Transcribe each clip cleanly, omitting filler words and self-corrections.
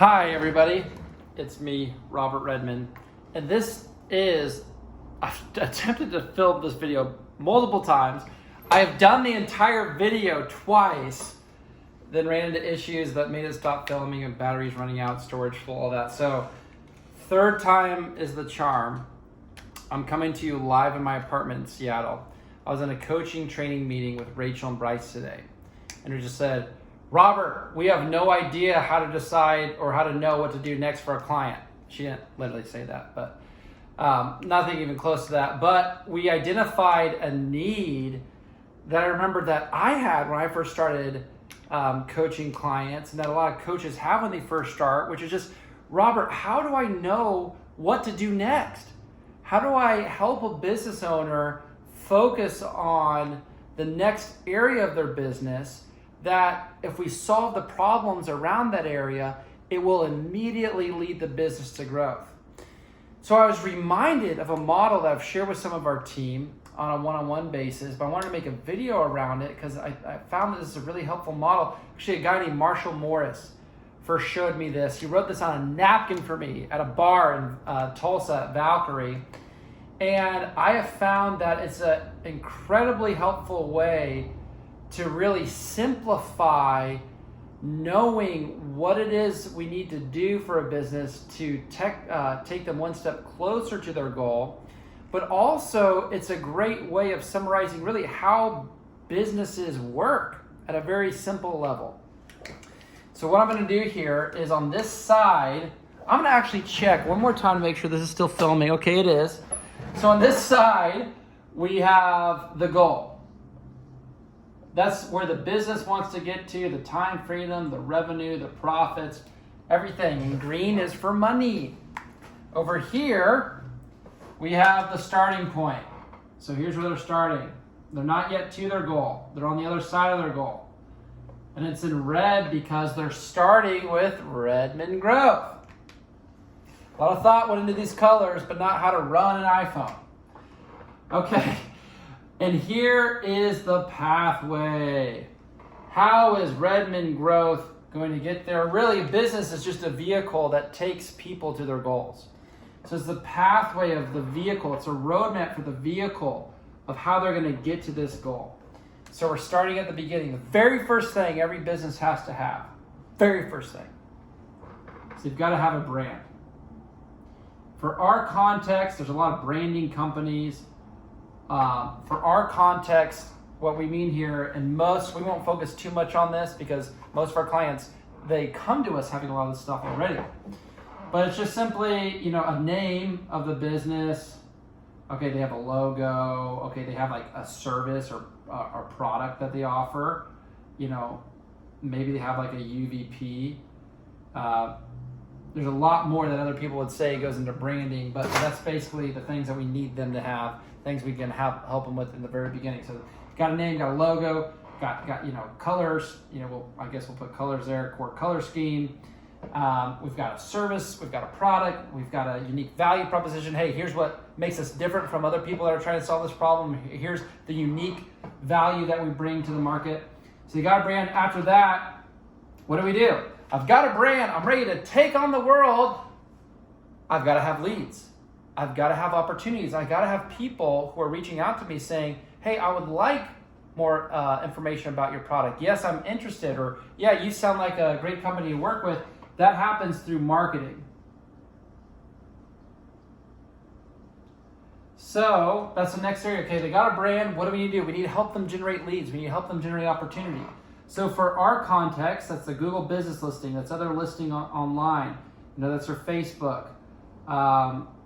Hi everybody, it's me, Robert Redmond, and I've attempted to film this video multiple times. I have done the entire video twice, then ran into issues that made it stop filming and batteries running out, storage full, all that. So third time is the charm. I'm coming to you live in my apartment in Seattle. I was in a coaching training meeting with Rachel and Bryce today, and we just said, Robert, we have no idea how to decide or how to know what to do next for a client. She didn't literally say that, but nothing even close to that. But we identified a need that I remember that I had when I first started coaching clients, and that a lot of coaches have when they first start, which is just, Robert, how do I know what to do next? How do I help a business owner focus on the next area of their business that if we solve the problems around that area, it will immediately lead the business to growth? So I was reminded of a model that I've shared with some of our team on a one-on-one basis, but I wanted to make a video around it because I found that this is a really helpful model. Actually, a guy named Marshall Morris first showed me this. He wrote this on a napkin for me at a bar in Tulsa at Valkyrie. And I have found that it's an incredibly helpful way to really simplify knowing what it is we need to do for a business to take them one step closer to their goal. But also, it's a great way of summarizing really how businesses work at a very simple level. So what I'm going to do here is on this side, I'm going to actually check one more time to make sure this is still filming. Okay, it is. So on this side, we have the goal. That's where the business wants to get to, the time freedom, the revenue, the profits, everything. And green is for money. Over here, we have the starting point. So here's where they're starting. They're not yet to their goal. They're on the other side of their goal. And it's in red because they're starting with Redmond growth. A lot of thought went into these colors, but not how to run an iPhone. Okay. And here is the pathway. How is Redmond growth going to get there? Really, business is just a vehicle that takes people to their goals. So it's the pathway of the vehicle. It's a roadmap for the vehicle of how they're going to get to this goal. So we're starting at the beginning. The very first thing every business has to have, very first thing, is you've got to have a brand. For our context, there's a lot of branding companies. For our context, what we mean here, and we won't focus too much on this because most of our clients, they come to us having a lot of this stuff already. But it's just simply, a name of the business. Okay, they have a logo. Okay, they have like a service or a product that they offer. Maybe they have like a UVP. There's a lot more that other people would say goes into branding, but that's basically the things that we need them to have, things we can help them with in the very beginning. So got a name, got a logo, got colors. I guess we'll put colors there, core color scheme. We've got a service, we've got a product, we've got a unique value proposition. Hey, here's what makes us different from other people that are trying to solve this problem. Here's the unique value that we bring to the market. So you got a brand. After that, what do? I've got a brand. I'm ready to take on the world. I've got to have leads. I've got to have opportunities. I've got to have people who are reaching out to me saying, hey, I would like more information about your product. Yes, I'm interested. Or, yeah, you sound like a great company to work with. That happens through marketing. So that's the next area. Okay, they got a brand. What do we need to do? We need to help them generate leads. We need to help them generate opportunity. So for our context, that's the Google business listing. That's other listing online. That's their Facebook.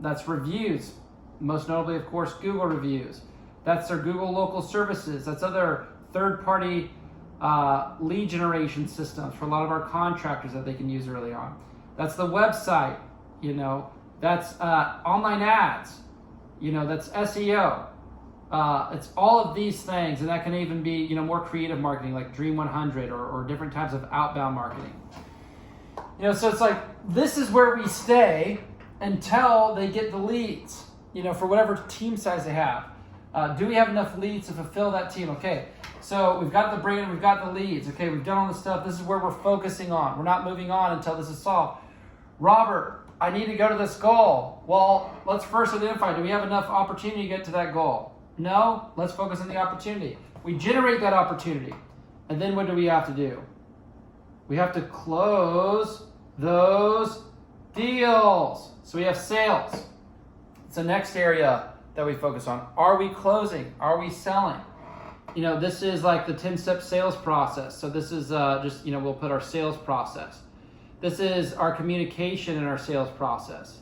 That's reviews. Most notably, of course, Google reviews. That's their Google local services. That's other third-party lead generation systems for a lot of our contractors that they can use early on. That's the website. That's online ads. That's SEO. It's all of these things, and that can even be, more creative marketing like Dream 100 or different types of outbound marketing. So it's like, this is where we stay until they get the leads, for whatever team size they have. Do we have enough leads to fulfill that team? Okay, so we've got the brand, we've got the leads. Okay, we've done all this stuff. This is where we're focusing on. We're not moving on until this is solved. Robert, I need to go to this goal. Well, let's first identify, do we have enough opportunity to get to that goal? No? Let's focus on the opportunity. We generate that opportunity. And then what do we have to do? We have to close those deals. So we have sales. It's the next area that we focus on. Are we closing? Are we selling? This is like the 10-step sales process. So this is just, we'll put our sales process. This is our communication in our sales process.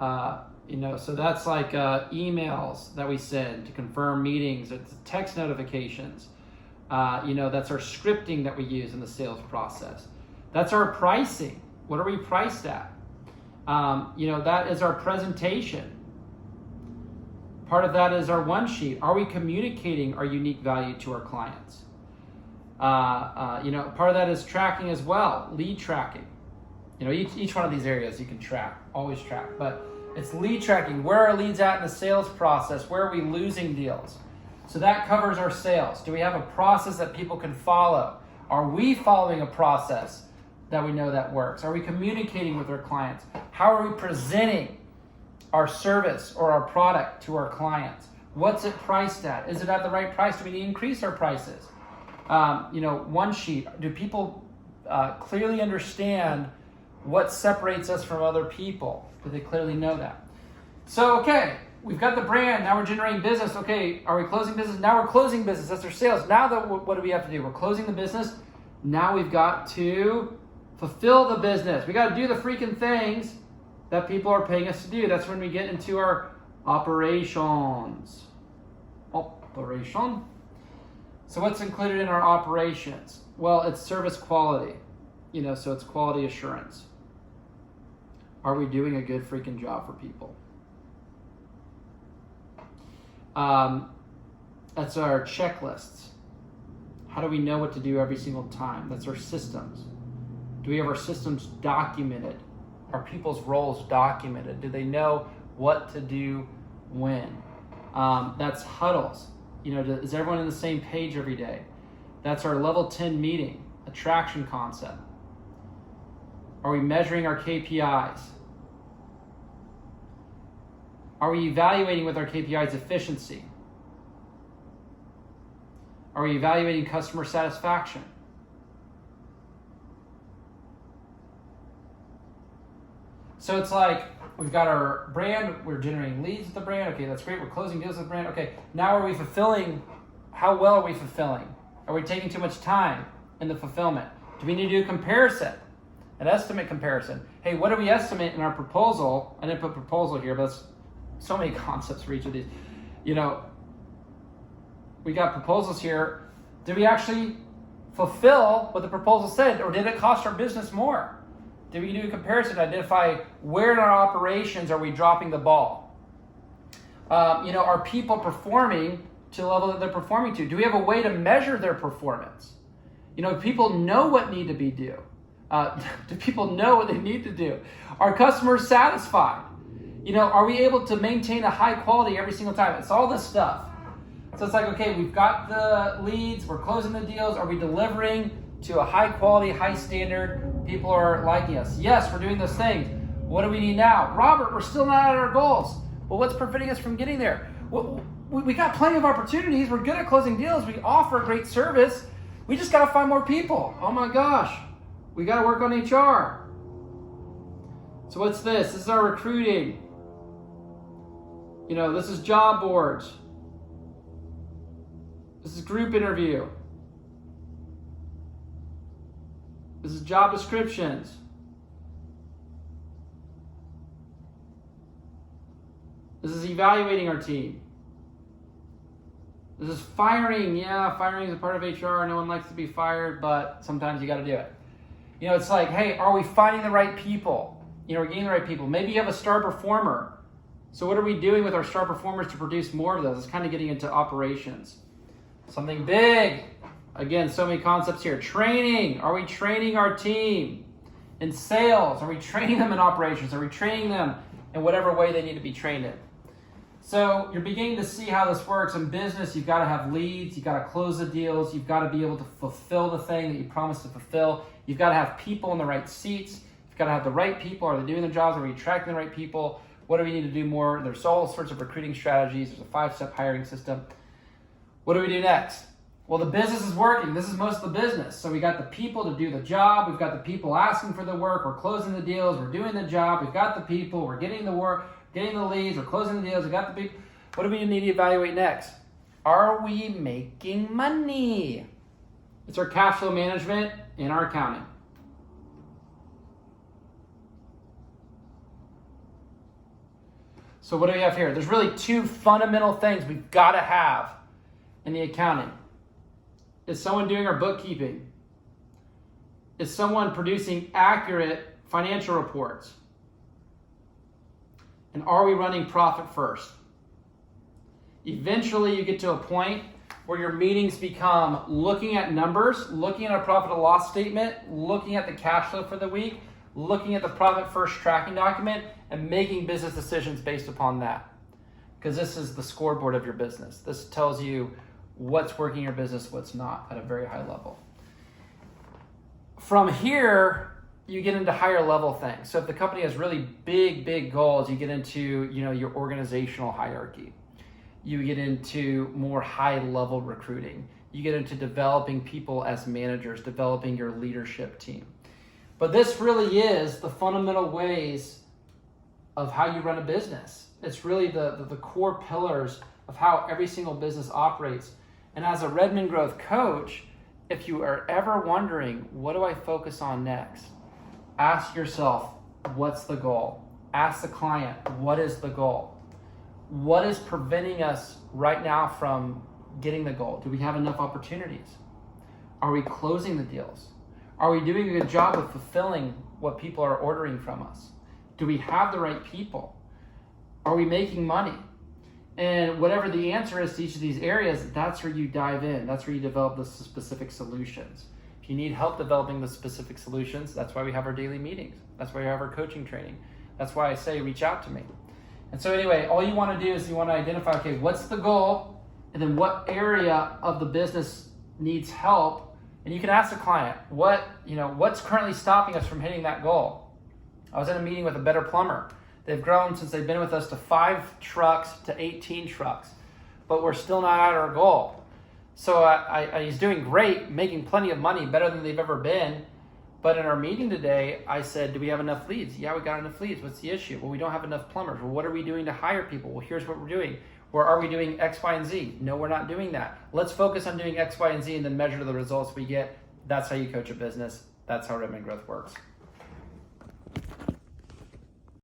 So that's like emails that we send to confirm meetings. It's text notifications. That's our scripting that we use in the sales process. That's our pricing. What are we priced at? That is our presentation. Part of that is our one sheet. Are we communicating our unique value to our clients? Part of that is tracking as well, lead tracking. Each one of these areas you can track, always track. But it's lead tracking. Where are our leads at in the sales process? Where are we losing deals? So that covers our sales. Do we have a process that people can follow? Are we following a process that we know that works? Are we communicating with our clients? How are we presenting our service or our product to our clients? What's it priced at? Is it at the right price? Do we need to increase our prices? One sheet. Do people clearly understand what separates us from other people? Do they clearly know that? So, okay, we've got the brand. Now we're generating business. Okay, are we closing business? Now we're closing business. That's our sales. Now what do we have to do? We're closing the business. Now we've got to fulfill the business. We got to do the freaking things that people are paying us to do. That's when we get into our operations. Operation. So what's included in our operations? Well, it's service quality. So it's quality assurance. Are we doing a good freaking job for people? That's our checklists. How do we know what to do every single time? That's our systems. Do we have our systems documented? Are people's roles documented? Do they know what to do when? That's huddles. Is everyone on the same page every day? That's our level 10 meeting, attraction concept. Are we measuring our KPIs? Are we evaluating with our KPIs efficiency? Are we evaluating customer satisfaction? So it's like we've got our brand, we're generating leads with the brand. Okay, that's great. We're closing deals with the brand. Okay, now are we fulfilling? How well are we fulfilling? Are we taking too much time in the fulfillment? Do we need to do a comparison? An estimate comparison. Hey, what do we estimate in our proposal? I didn't put proposal here, but there's so many concepts for each of these. We got proposals here. Did we actually fulfill what the proposal said, or did it cost our business more? Did we do a comparison to identify where in our operations are we dropping the ball? Are people performing to the level that they're performing to? Do we have a way to measure their performance? People know what need to be due. Do people know what they need to do? Are customers satisfied? Are we able to maintain a high quality every single time? It's all this stuff. So it's like, okay, we've got the leads, we're closing the deals. Are we delivering to a high quality, high standard? People are liking us. Yes, we're doing those things. What do we need now? Robert, we're still not at our goals. Well, what's preventing us from getting there? We got plenty of opportunities. We're good at closing deals. We offer great service. We just got to find more people. Oh my gosh. We got to work on HR. So what's this? This is our recruiting. This is job boards. This is group interview. This is job descriptions. This is evaluating our team. This is firing. Yeah, firing is a part of HR. No one likes to be fired, but sometimes you got to do it. It's like, hey, are we finding the right people? We're getting the right people. Maybe you have a star performer. So what are we doing with our star performers to produce more of those? It's kind of getting into operations. Something big. Again, so many concepts here. Training. Are we training our team? In sales, are we training them in operations? Are we training them in whatever way they need to be trained in? So you're beginning to see how this works in business. You've got to have leads. You've got to close the deals. You've got to be able to fulfill the thing that you promised to fulfill. You've got to have people in the right seats. You've got to have the right people. Are they doing their jobs? Are we attracting the right people? What do we need to do more? There's all sorts of recruiting strategies. There's a 5-step hiring system. What do we do next? Well, the business is working. This is most of the business. So we got the people to do the job. We've got the people asking for the work. We're closing the deals. We're doing the job. We've got the people. We're getting the work, getting the leads. We're closing the deals. We've got the people. What do we need to evaluate next? Are we making money? It's our cash flow management and our accounting. So what do we have here? There's really 2 fundamental things we've got to have in the accounting. Is someone doing our bookkeeping? Is someone producing accurate financial reports? And are we running profit first? Eventually you get to a point where your meetings become looking at numbers, looking at a profit and loss statement, looking at the cash flow for the week, looking at the profit first tracking document, and making business decisions based upon that. Because this is the scoreboard of your business. This tells you what's working in your business, what's not at a very high level. From here, you get into higher level things. So if the company has really big goals, you get into your organizational hierarchy. You get into more high level recruiting. You get into developing people as managers, developing your leadership team. But this really is the fundamental ways of how you run a business. It's really the core pillars of how every single business operates. And as a Redmond growth coach, if you are ever wondering, what do I focus on next? Ask yourself, what's the goal? Ask the client, what is the goal? What is preventing us right now from getting the goal? Do we have enough opportunities? Are we closing the deals? Are we doing a good job of fulfilling what people are ordering from us? Do we have the right people? Are we making money? And whatever the answer is to each of these areas, that's where you dive in. That's where you develop the specific solutions. If you need help developing the specific solutions, that's why we have our daily meetings. That's why we have our coaching training. That's why I say reach out to me. And so anyway, all you want to do is you want to identify, okay, what's the goal? And then what area of the business needs help? And you can ask the client, what's currently stopping us from hitting that goal? I was in a meeting with a better plumber. They've grown since they've been with us to 5 trucks to 18 trucks, but we're still not at our goal. So he's doing great, making plenty of money, better than they've ever been. But in our meeting today, I said, do we have enough leads? Yeah, we got enough leads. What's the issue? Well, we don't have enough plumbers. Well, what are we doing to hire people? Well, here's what we're doing. Or are we doing X, Y, and Z? No, we're not doing that. Let's focus on doing X, Y, and Z and then measure the results we get. That's how you coach a business. That's how Redmond Growth works.